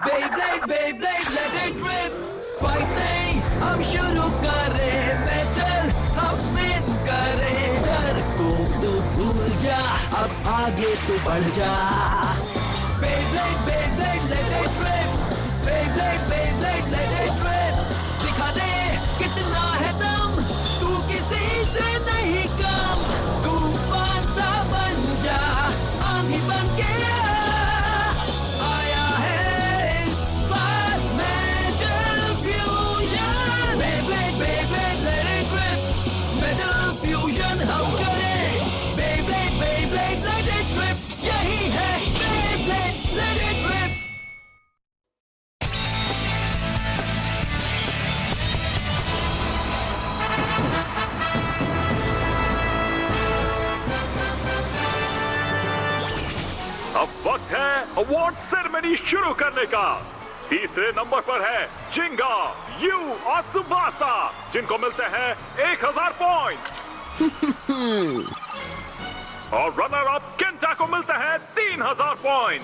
Beyblade, Beyblade, let it rip. Fight नहीं, हम शुरू करें बैटल, हम स्पिन करें। डर को तो भूल जा, अब आगे तो बढ़ जा। Beyblade, Beyblade, let it rip. Beyblade, Beyblade, let it rip. दिखा दे कितना है दम, तू किसी से नहीं कम। तूफान सा बन जा, आंधी बन के आया है इस बार metal fusion. Beyblade, Beyblade, let it rip. Metal fusion हम करें। Beyblade, Beyblade, let it rip. यही है Beyblade, let it rip. अब वक्त है अवार्ड सेरेमनी शुरू करने का। तीसरे नंबर पर है जिंगा, यू और सुबासा, जिनको मिलते हैं 1000 पॉइंट। और रनर अप केंटा को मिलते हैं 3000 पॉइंट।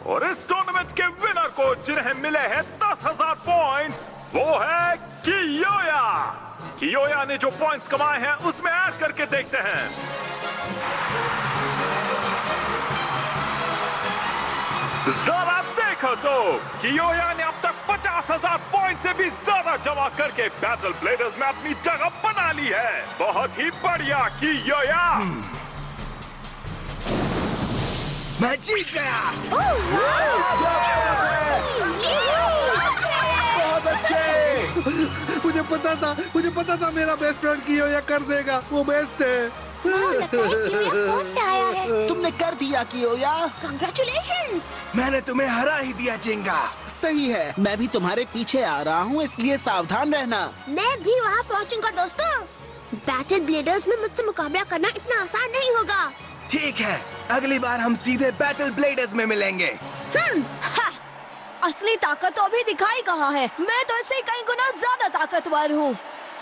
और इस टूर्नामेंट के विनर को जिन्हें मिले हैं 10,000 पॉइंट, वो है कियोया। कियोया ने जो पॉइंट्स कमाए हैं उसमें ऐड करके देखते हैं। जरा देखो तो, कियोया ने अब तक 50,000 पॉइंट से भी ज्यादा जमा करके बैटल ब्लेडर्स में अपनी जगह बना ली है। बहुत ही बढ़िया कियोया। मैं जीत गया। बहुत अच्छे। मुझे पता था मेरा बेस्ट फ्रेंड कियोया कर देगा। वो बेस्ट है। तुमने कर दिया कियोया। कांग्रेचुलेशन। मैंने तुम्हें हरा ही दिया जिंगा। सही है, मैं भी तुम्हारे पीछे आ रहा हूँ, इसलिए सावधान रहना। मैं भी वहाँ पहुँचूंगा दोस्तों। बैटल ब्लेडर्स में मुझसे मुकाबला करना इतना आसान नहीं होगा। ठीक है, अगली बार हम सीधे बैटल ब्लेडर्स में मिलेंगे। असली ताकत तो अभी दिखाई कहाँ है। मैं तो इससे कई गुना ज्यादा ताकतवर हूँ।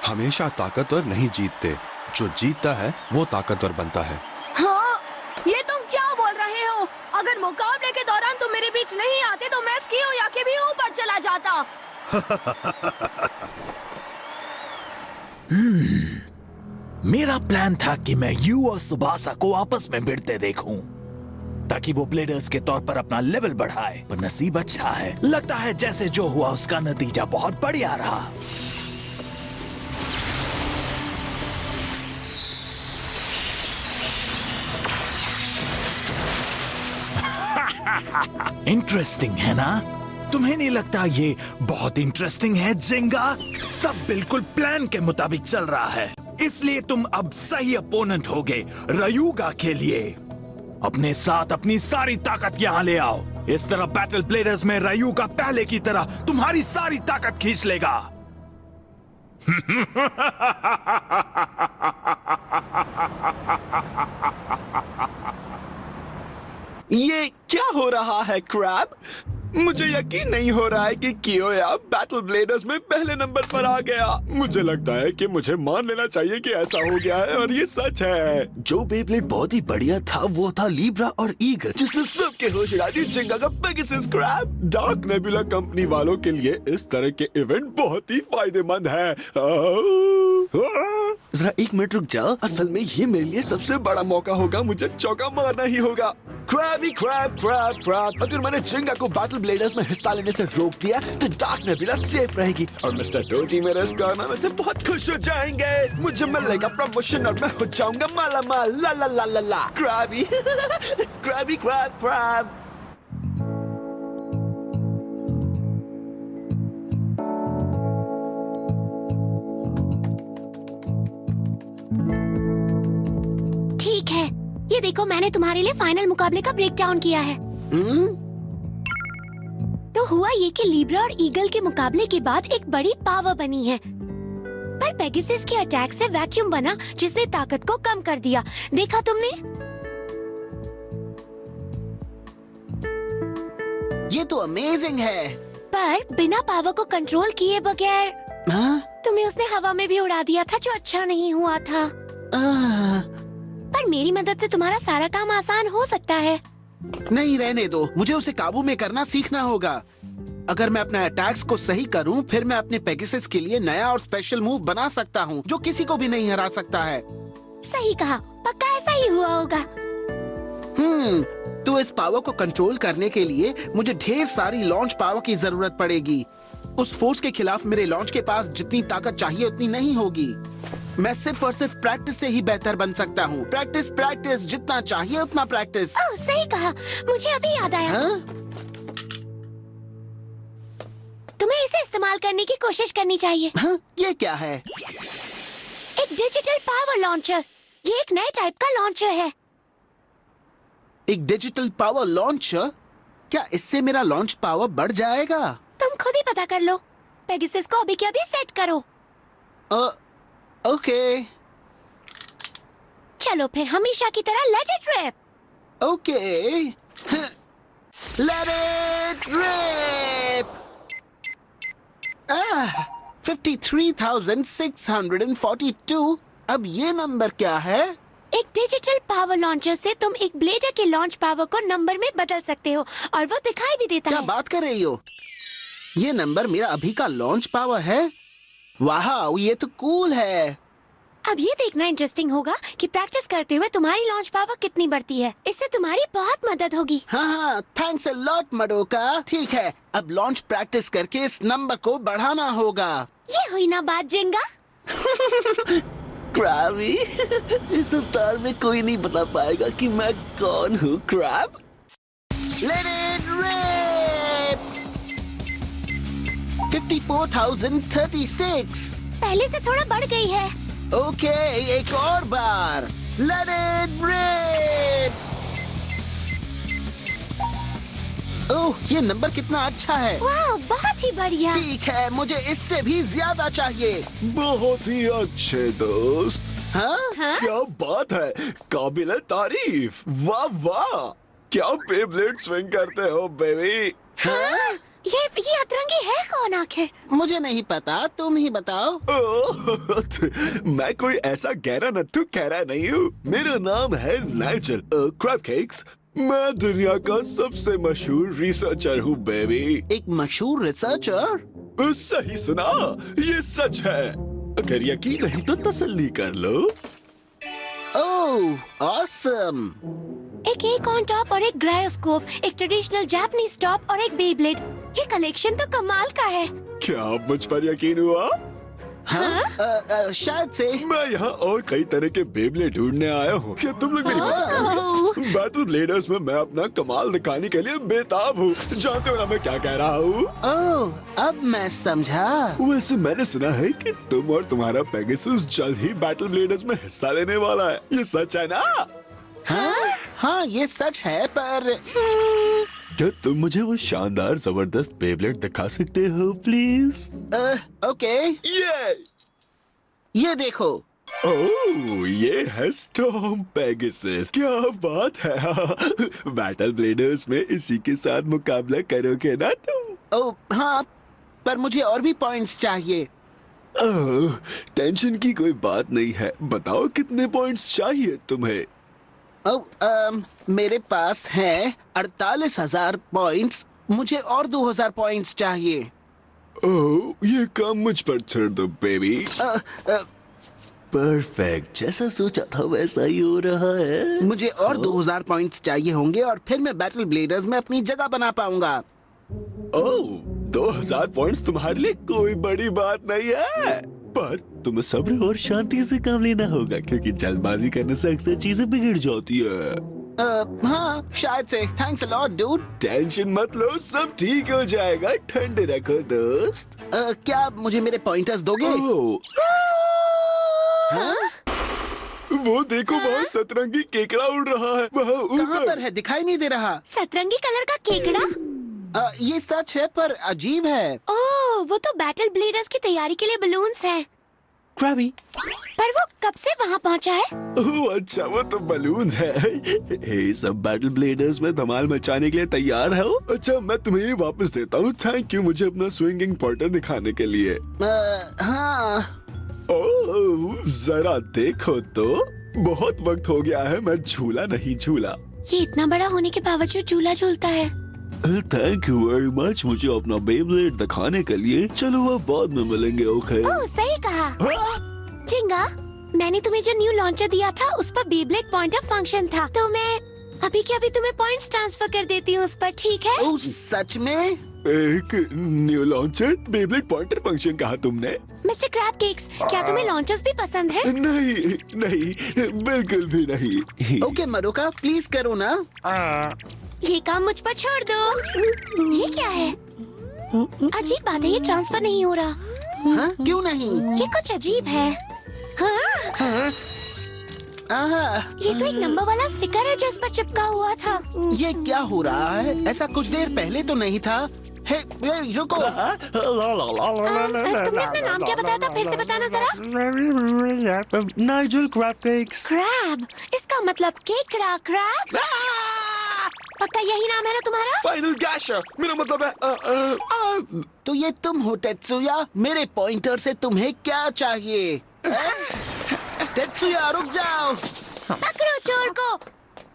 हमेशा ताकतवर नहीं जीतते, जो जीतता है वो ताकतवर बनता है। हाँ, ये तुम क्या बोल रहे हो? अगर मुकाबले के दौरान तुम मेरे बीच नहीं आते तो मैं कियोया के भी ऊपर चला जाता। मेरा प्लान था कि मैं यू और सुबासा को आपस में भिड़ते देखूं, ताकि वो ब्लेडर्स के तौर पर अपना लेवल बढ़ाए। पर नसीब अच्छा है, लगता है जैसे जो हुआ उसका नतीजा बहुत बढ़िया रहा। इंटरेस्टिंग है ना? तुम्हें नहीं लगता ये बहुत इंटरेस्टिंग है जिंगा? सब बिल्कुल प्लान के मुताबिक चल रहा है, इसलिए तुम अब सही अपोनेंट होगे रयूगा के लिए। अपने साथ अपनी सारी ताकत यहाँ ले आओ। इस तरह बैटल ब्लेडर्स में रयूगा पहले की तरह तुम्हारी सारी ताकत खींच लेगा। ये क्या हो रहा है क्रैब? मुझे यकीन नहीं हो रहा है कि कियोया बैटल ब्लेडर्स में पहले नंबर पर आ गया। मुझे लगता है कि मुझे मान लेना चाहिए कि ऐसा हो गया है, और ये सच है। जो बेब्लेड बहुत ही बढ़िया था वो था लीब्रा और ईगल, जिसने सबके होश उड़ा दी। जिंगा का Pegasus crab. Dark nebula company वालों के लिए इस तरह के इवेंट बहुत ही फायदेमंद है। जरा एक मिनट रुक जा, असल में ये मेरे लिए सबसे बड़ा मौका होगा। मुझे चौका मारना ही होगा। Krabby crab crab crab. अगर मैंने जिंगा को बैटल ब्लेडर्स में हिस्सा लेने से रोक दिया तो डार्क नेबुला सेफ रहेगी, और मिस्टर डोजी मेरे इस कारनामे से बहुत खुश हो जाएंगे। मुझे मिलेगा प्रमोशन और मैं हो जाऊंगा माला माल। ला ला ला ला ला। Crabby crabby crab crab. ठीक है, ये देखो मैंने तुम्हारे लिए फाइनल मुकाबले का ब्रेक डाउन किया है। तो हुआ ये कि लीब्रा और ईगल के मुकाबले के बाद एक बड़ी पावर बनी है, पर पेगासस के अटैक से वैक्यूम बना जिसने ताकत को कम कर दिया। देखा तुमने? ये तो अमेजिंग है। पर बिना पावर को कंट्रोल किए बगैर तुम्हें उसने हवा में भी उड़ा दिया था, जो अच्छा नहीं हुआ था। पर मेरी मदद से तुम्हारा सारा काम आसान हो सकता है। नहीं, रहने दो। मुझे उसे काबू में करना सीखना होगा। अगर मैं अपने अटैक्स को सही करूं, फिर मैं अपने पेगासस के लिए नया और स्पेशल मूव बना सकता हूं, जो किसी को भी नहीं हरा सकता है। सही कहा, पक्का ऐसा ही हुआ होगा। तो इस पावर को कंट्रोल करने के लिए मुझे ढेर सारी लॉन्च पावर की जरूरत पड़ेगी। उस फोर्स के खिलाफ मेरे लॉन्च के पास जितनी ताकत चाहिए उतनी नहीं होगी। मैं सिर्फ और सिर्फ प्रैक्टिस से ही बेहतर बन सकता हूँ। प्रैक्टिस प्रैक्टिस, जितना चाहिए उतना प्रैक्टिस। ओह, सही कहा, मुझे अभी याद आया। हाँ? तुम्हें इसे इस्तेमाल करने की कोशिश करनी चाहिए। हाँ? ये क्या है? एक डिजिटल पावर लॉन्चर। ये एक नए टाइप का लॉन्चर है। एक डिजिटल पावर लॉन्चर? क्या इससे मेरा लॉन्च पावर बढ़ जाएगा? तुम खुद ही पता कर लो। पेगासस को अभी के अभी सेट करो। ओके। चलो फिर हमेशा की तरह let it rip. Okay. Let it rip. 53,642। अब ये नंबर क्या है? एक डिजिटल पावर लॉन्चर से तुम एक ब्लेडर के लॉन्च पावर को नंबर में बदल सकते हो और वो दिखाई भी देता क्या है। बात कर रही हो? ये नंबर मेरा अभी का लॉन्च पावर है? वाह, ये तो कूल है। अब ये देखना इंटरेस्टिंग होगा कि प्रैक्टिस करते हुए तुम्हारी लॉन्च पावर कितनी बढ़ती है। इससे तुम्हारी बहुत मदद होगी। हाँ, थैंक्स अ लॉट मडोका। ठीक है, अब लॉन्च प्रैक्टिस करके इस नंबर को बढ़ाना होगा। ये हुई ना बात, जिंगा। क्रैबी, इस अवतार में कोई नहीं बता पाएगा कि मैं कौन हूँ। Crab, let it rip. 54,036। पहले से थोड़ा बढ़ गई है। ओके, एक और बार। Let it rip. ओह, ये नंबर कितना अच्छा है। वाह, बहुत ही बढ़िया। ठीक है, मुझे इससे भी ज्यादा चाहिए। बहुत ही अच्छे दोस्त। हाँ? हाँ? क्या बात है, काबिल तारीफ। वाह वाह, क्या बेब्लेड स्विंग करते हो बेबी। हाँ? ये अतरंगी है कौन आखिर? मुझे नहीं पता, तुम ही बताओ। मैं कोई ऐसा गहरा नत्थु कह रहा नहीं हूँ। मेरा नाम है नाइजल क्रैब केक्स। मैं दुनिया का सबसे मशहूर रिसर्चर हूँ बेबी। एक मशहूर रिसर्चर? सही सुना, ये सच है। अगर यकीन नहीं तो तसल्ली कर लो। ओह, ऑसम। एक एकॉन टॉप और एक ग्रायोस्कोप, एक ट्रेडिशनल जापानीज टॉप और एक बेब्लेड। ये कलेक्शन तो कमाल का है। क्या अब मुझ पर यकीन हुआ? हाँ? शायद से। मैं यहाँ और कई तरह के बेब्लेड ढूंढने आया हूँ। क्या तुम लोग मेरी मदद करोगे? बैटल ब्लेडर्स में मैं अपना कमाल दिखाने के लिए बेताब हूँ। जानते हो ना मैं क्या कह रहा हूँ? ओह, अब मैं समझा। वैसे मैंने सुना है कि तुम और तुम्हारा पेगासस जल्द ही बैटल ब्लेडर्स में हिस्सा लेने वाला है। ये सच है ना? हाँ? हाँ, ये सच है, पर क्या तुम मुझे वो शानदार जबरदस्त बेब्लेड दिखा सकते हो प्लीज? ओके। ये देखो। ओह, ये है स्टॉर्म पेगासस। क्या बात है। बैटल ब्लेडर्स में इसी के साथ मुकाबला करोगे ना तुम? ओह हाँ, पर मुझे और भी पॉइंट्स चाहिए। ओह, टेंशन की कोई बात नहीं है। बताओ कितने पॉइंट्स चाहिए तुम्हें? मेरे पास है 48,000 पॉइंट्स। मुझे और 2,000 पॉइंट्स चाहिए। ओह, ये काम मुझ पर छोड़ दो बेबी। परफेक्ट, जैसा सोचा था वैसा ही हो रहा है। मुझे और 2,000 पॉइंट्स चाहिए होंगे और फिर मैं बैटल ब्लेडर्स में अपनी जगह बना पाऊंगा। ओह, 2,000 पॉइंट्स तुम्हारे लिए कोई बड़ी बात नहीं है, पर तुम्हें सब्र और शांति से काम लेना होगा, क्योंकि जल्दबाजी करने से अक्सर चीजें बिगड़ जाती है। हाँ, शायद से। Thanks a lot dude. Tension मत लो, सब ठीक हो जाएगा। ठंडे रखो दोस्त। क्या आप मुझे मेरे पॉइंटर्स दोगे? हाँ? वो देखो, वहाँ सतरंगी केकड़ा उड़ रहा है। वहाँ कहाँ ऊपर पर है? दिखाई नहीं दे रहा। सतरंगी कलर का केकड़ा? ये सच है, पर अजीब है। ओह, वो तो बैटल ब्लेडर्स की तैयारी के लिए बलून्स हैं। क्रैबी, पर वो कब से वहाँ पहुँचा है? ओह अच्छा, वो तो बलून्स है। हे, सब बैटल ब्लेडर्स में धमाल मचाने के लिए तैयार हो? अच्छा, मैं तुम्हें ये वापस देता हूँ। थैंक यू मुझे अपना स्विंगिंग पार्टनर दिखाने के लिए। हाँ। ओह, जरा देखो तो, बहुत वक्त हो गया है मैं झूला नहीं झूला। ये इतना बड़ा होने के बावजूद झूला झूलता है। थैंक यू वेरी मच मुझे अपना बेब्लेड दिखाने के लिए। चलो अब बाद में मिलेंगे। ओके। ओह, सही कहा। जिंगा, मैंने तुम्हें जो न्यू लॉन्चर दिया था उस पर बेब्लेड पॉइंट ऑफ फंक्शन था, तो मैं अभी के अभी तुम्हें पॉइंट्स ट्रांसफर कर देती हूँ उस पर, ठीक है? ओह, सच में? एक new launcher Beyblade pointer function कहा तुमने? मिस्टर क्रैब केक्स, क्या तुम्हें लॉन्चर्स भी पसंद है? नहीं नहीं, बिल्कुल भी नहीं। ओके मरुका, प्लीज करो ना। ये काम मुझ पर छोड़ दो। ये क्या है? अजीब बात है, ये ट्रांसफर नहीं हो रहा। हाँ, क्यों नहीं? ये कुछ अजीब है। हाँ? ये तो एक नंबर वाला स्टिकर है जो इस पर चिपका हुआ था। ये क्या हो रहा है? ऐसा कुछ देर पहले तो नहीं था। हे, रुको। तुमने अपना नाम क्या बताया था? फिर से बताना जरा। Nigel crab cakes. क्रैब? इसका मतलब केक क्रैब? पक्का यही नाम है ना तुम्हारा? फाइनल गैशर, मेरा मतलब है तो ये तुम हो टेत्सुया? मेरे पॉइंटर से तुम्हें क्या चाहिए? टेत्सुया रुक जाओ। पकड़ो चोर को।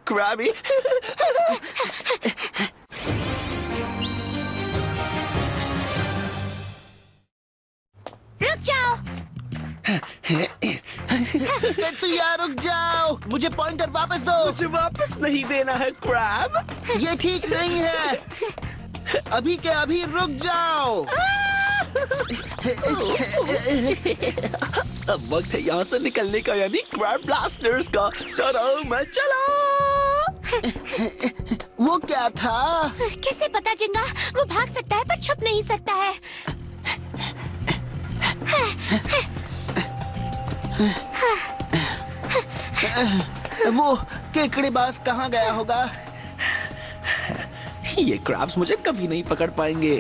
क्रैबी। रुक जाओ। टेत्सुया रुक जाओ, मुझे पॉइंटर वापस दो। मुझे वापस नहीं देना है क्रैब। ये ठीक नहीं है। अभी के अभी रुक जाओ। अब वक्त है यहाँ से निकलने का, यानी क्रैब ब्लास्टर्स का। चलो मैं चला। वो क्या था? कैसे पता जिंगा? वो भाग सकता है पर छुप नहीं सकता है। वो केकड़ेबाज कहाँ गया होगा? ये क्रैब्स मुझे कभी नहीं पकड़ पाएंगे।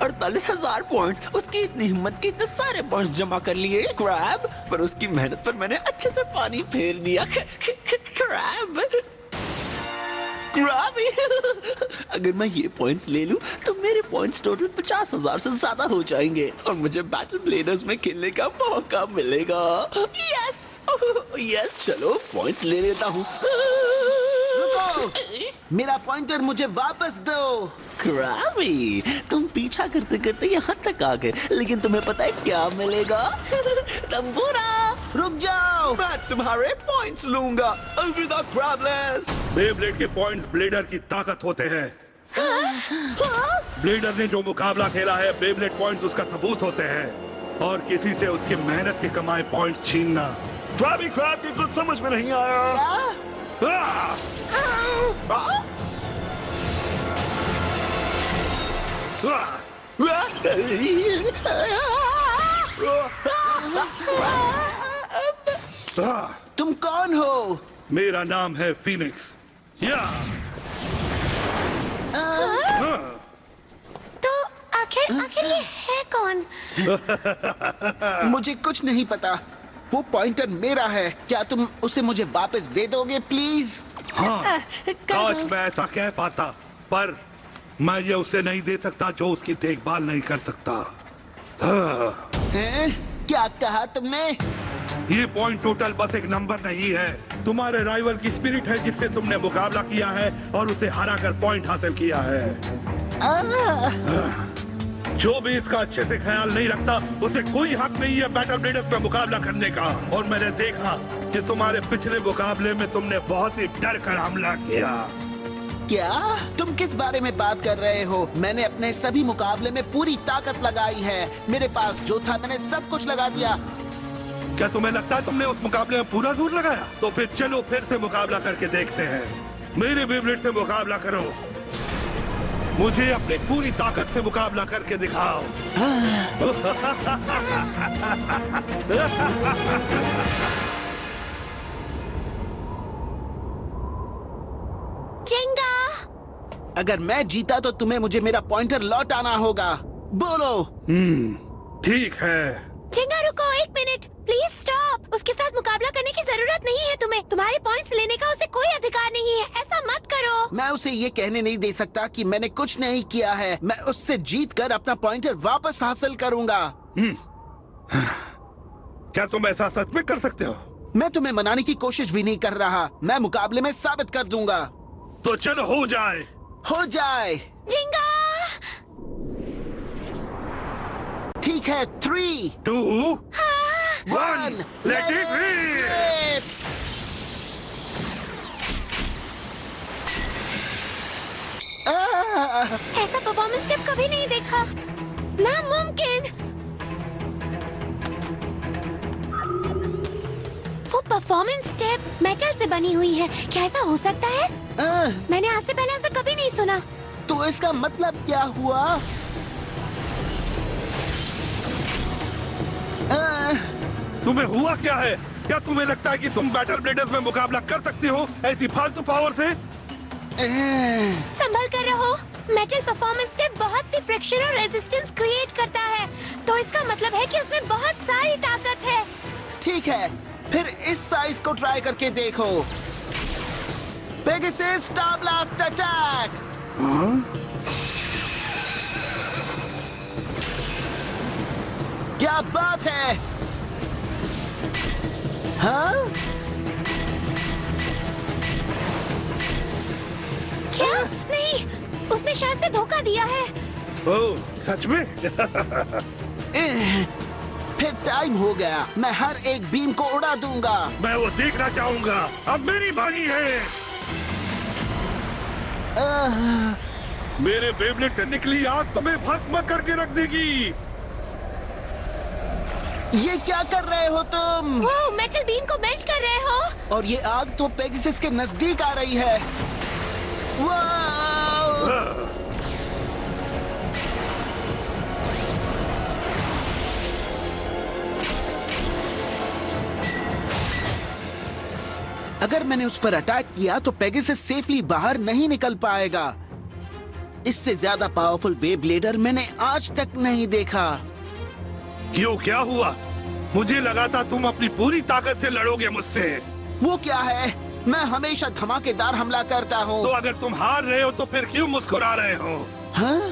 48,000 पॉइंट्स, उसकी इतनी हिम्मत के इतने सारे पॉइंट्स जमा कर लिए क्रैब, पर उसकी मेहनत पर मैंने अच्छे से पानी फेर दिया। क्रैब अगर मैं ये पॉइंट्स ले लूं तो मेरे पॉइंट्स टोटल 50,000 से ज्यादा हो जाएंगे और मुझे बैटल ब्लेडर्स में खेलने का मौका मिलेगा। यस यस, चलो पॉइंट्स ले लेता हूँ। रुको, मेरा पॉइंटर मुझे वापस दो। क्रैबी, तुम पीछा करते करते यहाँ तक आ गए, लेकिन तुम्हें पता है क्या मिलेगा? तंबूरा। रुक जाओ, मैं तुम्हारे पॉइंट्स लूंगा। अलविदा क्रैबलेस। बेब्लेड के पॉइंट्स ब्लेडर की ताकत होते हैं। ब्लेडर ने जो मुकाबला खेला है, बेब्लेड पॉइंट्स उसका सबूत होते हैं और किसी से उसकी मेहनत के कमाए पॉइंट्स छीनना क्रैबी क्रैब की कुछ समझ में नहीं आया। तुम कौन हो? मेरा नाम है फीनिक्स। तो आखिर ये है कौन? मुझे कुछ नहीं पता। वो पॉइंटर मेरा है, क्या तुम उसे मुझे वापस दे दोगे प्लीज? हाँ, काश मैं ऐसा कह पाता, पर मैं ये उसे नहीं दे सकता जो उसकी देखभाल नहीं कर सकता। क्या कहा तुमने? ये पॉइंट टोटल बस एक नंबर नहीं है, तुम्हारे राइवल की स्पिरिट है जिससे तुमने मुकाबला किया है और उसे हराकर पॉइंट हासिल किया है। जो भी इसका अच्छे से ख्याल नहीं रखता, उसे कोई हक नहीं है बैटल ब्लेडर्स में मुकाबला करने का। और मैंने देखा कि तुम्हारे पिछले मुकाबले में तुमने बहुत ही डर कर हमला किया। क्या? तुम किस बारे में बात कर रहे हो? मैंने अपने सभी मुकाबले में पूरी ताकत लगाई है। मेरे पास जो था मैंने सब कुछ लगा दिया। क्या तुम्हें लगता है तुमने उस मुकाबले में पूरा जोर लगाया? तो फिर चलो फिर से मुकाबला करके देखते हैं। मेरे बेब्लेड से मुकाबला करो, मुझे अपनी पूरी ताकत से मुकाबला करके दिखाओ। जिंगा! अगर मैं जीता तो तुम्हें मुझे मेरा पॉइंटर लौटाना होगा। बोलो। ठीक है। जिंगा रुको, 1 मिनट प्लीज स्टॉप। उसके साथ मुकाबला करने की जरूरत नहीं है तुम्हें। तुम्हारे पॉइंट्स लेने का उसे कोई अधिकार नहीं है। ऐसा मत करो। मैं उसे ये कहने नहीं दे सकता कि मैंने कुछ नहीं किया है। मैं उससे जीतकर अपना पॉइंटर वापस हासिल करूंगा। क्या तुम ऐसा सच में कर सकते हो? मैं तुम्हें मनाने की कोशिश भी नहीं कर रहा। मैं मुकाबले में साबित कर दूंगा। तो चलो हो जाए। हो जाए। जिंगा! ठीक है, 3, 2, हाँ! 1, लेट इट रिप। ऐसा परफॉर्मेंस स्टेप कभी नहीं देखा। नामुमकिन। वो परफॉर्मेंस स्टेप मेटल से बनी हुई है। क्या ऐसा हो सकता है? मैंने आज से पहले ऐसा कभी नहीं सुना। तो इसका मतलब क्या हुआ? तुम्हें हुआ क्या है? क्या तुम्हें लगता है कि तुम बैटल ब्लेडर्स में मुकाबला कर सकते हो ऐसी फालतू पावर से? संभल कर रहो। मेटल परफॉर्मेंस स्टेप बहुत सी फ्रिक्शन और रेजिस्टेंस क्रिएट करता है, तो इसका मतलब है कि उसमें बहुत सारी ताकत है। ठीक है, फिर इस साइज को ट्राई करके देखो। Pegasus star blast attack. क्या बात है? हाँ? क्या? नहीं, उसने शायद से धोखा दिया है। ओह, सच में? फिर टाइम हो गया। मैं हर एक बीम को उड़ा दूंगा। मैं वो देखना चाहूंगा। अब मेरी बारी है। मेरे बेब्लेड से निकली आग तुम्हें भस्म करके रख देगी। ये क्या कर रहे हो तुम? वो मेटल बीम को मेल्ट कर रहे हो। और ये आग तो पेगासस के नजदीक आ रही है। वाह! अगर मैंने उस पर अटैक किया तो पेगासस सेफली बाहर नहीं निकल पाएगा। इससे ज्यादा पावरफुल बेब्लेडर मैंने आज तक नहीं देखा। क्यों, क्या हुआ? मुझे लगा था तुम अपनी पूरी ताकत से लड़ोगे मुझसे। वो क्या है? मैं हमेशा धमाकेदार हमला करता हूँ। तो अगर तुम हार रहे हो तो फिर क्यों मुस्कुरा रहे हो? हाँ?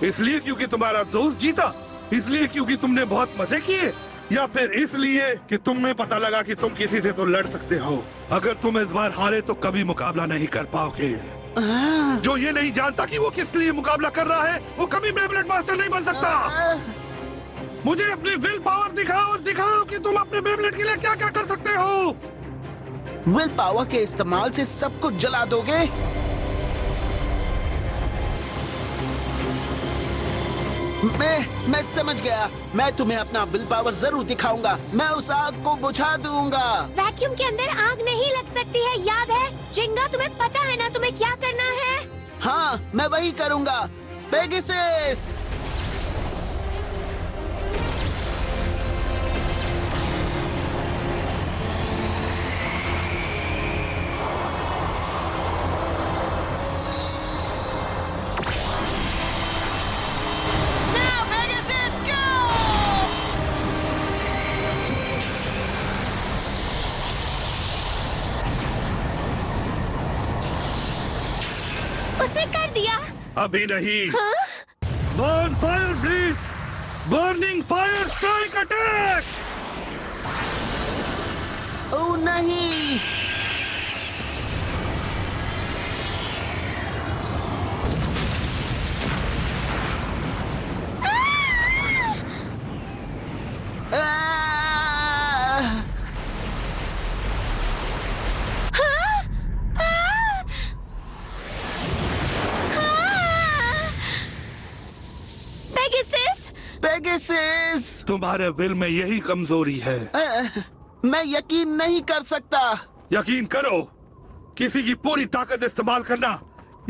इसलिए क्योंकि तुम्हारा दोस्त जीता? इसलिए क्योंकि तुमने बहुत मजे किए? या फिर इसलिए कि तुम्हें पता लगा कि तुम किसी से तो लड़ सकते हो? अगर तुम इस बार हारे तो कभी मुकाबला नहीं कर पाओगे। जो ये नहीं जानता कि वो किस लिए मुकाबला कर रहा है, वो कभी बेब्लेड मास्टर नहीं बन सकता। मुझे अपनी विल पावर दिखाओ और दिखाओ कि तुम अपने बेब्लेड के लिए क्या क्या कर सकते हो। विल पावर के इस्तेमाल से सब कुछ जला दोगे? मैं समझ गया। मैं तुम्हें अपना विल पावर जरूर दिखाऊंगा। मैं उस आग को बुझा दूंगा। वैक्यूम के अंदर आग नहीं लग सकती है, याद है? जिंगा, तुम्हें पता है ना तुम्हें क्या करना है? हाँ, मैं वही करूंगा। पेगासस! उसने कर दिया। अभी नहीं। हाँ? Burn fire please. Burning fire strike attack. Oh नहीं! पेगासस! तुम्हारे विल में यही कमजोरी है। मैं यकीन नहीं कर सकता। यकीन करो। किसी की पूरी ताकत इस्तेमाल करना,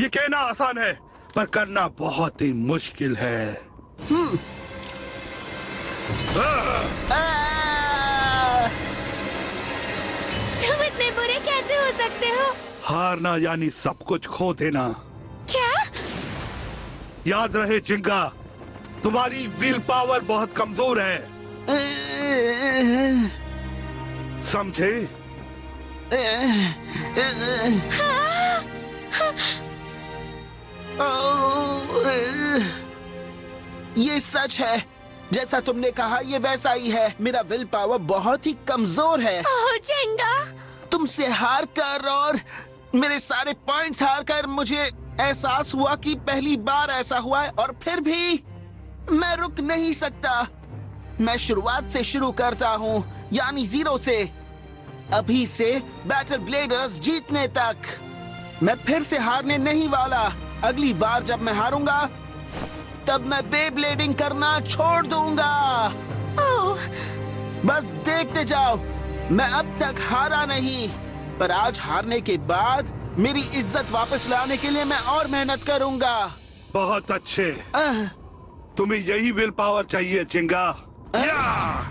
ये कहना आसान है, पर करना बहुत ही मुश्किल है। तुम इतने बुरे कैसे हो सकते हो? हारना यानी सब कुछ खो देना। क्या? याद रहे जिंगा, तुम्हारी विल पावर बहुत कमजोर है। समझे? ये सच है। जैसा तुमने कहा ये वैसा ही है। मेरा विल पावर बहुत ही कमजोर है। ओह जेंगा, तुमसे हार कर और मेरे सारे पॉइंट्स हार कर मुझे एहसास हुआ कि पहली बार ऐसा हुआ है और फिर भी मैं रुक नहीं सकता। मैं शुरुआत से शुरू करता हूँ, यानी 0 से। अभी से बैटल ब्लेडर्स जीतने तक। मैं फिर से हारने नहीं वाला। अगली बार जब मैं हारूंगा तब मैं बे ब्लेडिंग करना छोड़ दूंगा। ओह बस देखते जाओ। मैं अब तक हारा नहीं, पर आज हारने के बाद मेरी इज्जत वापस लाने के लिए मैं और मेहनत करूंगा। बहुत अच्छे। आह, तुम्हें यही विल पावर चाहिए जिंगा। या!